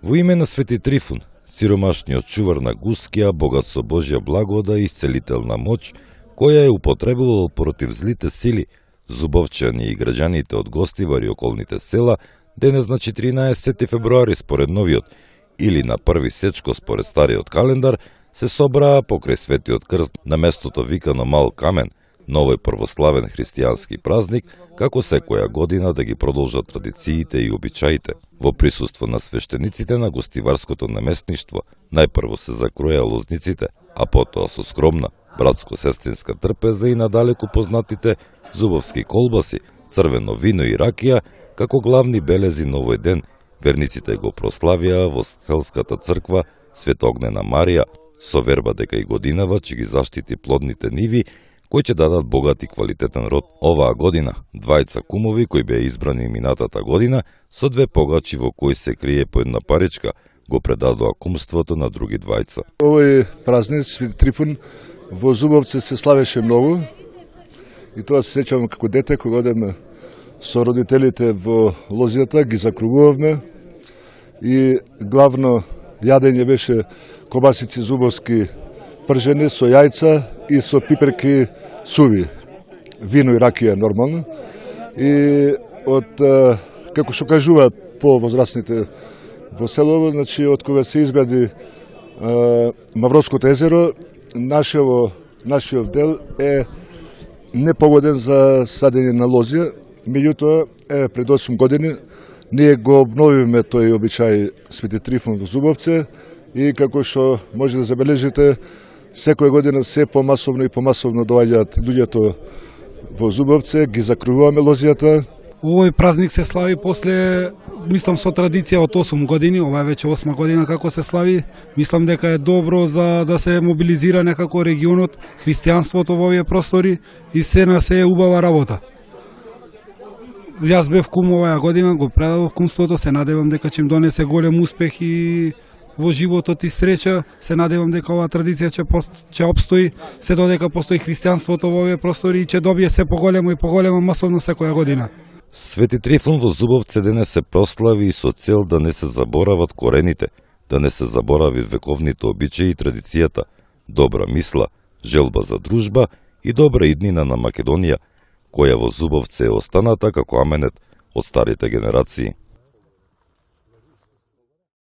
Во име на Свети Трифун, сиромашниот чувар на Гускија, богат со Божја благода и исцелителна моќ, која е употребувал против злите сили, зубовчани и граѓаните од Гостивар и околните села, денес на 14 февруари според новиот, или на 1 сечко според стариот календар, се собраа покрај Светиот крст на местото викано Мал Камен, на овој православен христијански празник, како секоја година да ги продолжат традициите и обичаите. Во присуство на свештениците на гостиварското наместништво, најпрво се закроја лозниците, а потоа со скромна, братско-сестринска трпеза и надалеку познатите зубовски колбаси, црвено вино и ракија, како главни белези на овој ден, верниците го прославија во селската црква Светогнена Марија, со верба дека и годинава ќе ги заштити плодните ниви, кои ќе дадат богат и квалитетен род. Оваа година, двајца кумови кои беа избрани минатата година, со две погачи во кои се крие по една паричка, го предадоа кумството на други двајца. Овој празник Свети Трифун во Зубовце се славеше многу и тоа се сеќавам како дете кога одеме со родителите во лозијата, ги закрувувавме и главно јадење беше кобасици зубовски пржени со јајца и со пиперки суви, вино и ракија нормално. И како што кажуваат по-возрастните во селово, значи од кога се изгради Мавровското езеро, нашиот дел е непогоден за садење на лозија. Меѓутоа, пред 8 години ние го обновивме тој обичај Свети Трифун во Зубовце и како што може да забележите, секоја година се помасовно и помасовно доаѓаат луѓето во Зубовце, ги закруваме лозијата. Овој празник се слави после, мислам, со традиција од 8 години, ова е веќе 8 година како се слави. Мислам дека е добро за да се мобилизира некако регионот, христијанството во овие простори и се на се е убава работа. Јас бев кум оваа година, го предадов кумството, се надевам дека ќе им донесе голем успех и во животот и среќа. Се надевам дека оваа традиција ќе опстои, се додека постои христијанството во овие простори и ќе добие се поголемо и поголемо масовно секоја година. Свети Трифун во Зубовце денес се прослави и со цел да не се заборават корените, да не се заборави вековните обичаи и традицијата, добра мисла, желба за дружба и добра иднина на Македонија, која во Зубовце е останата како аменет од старите генерации.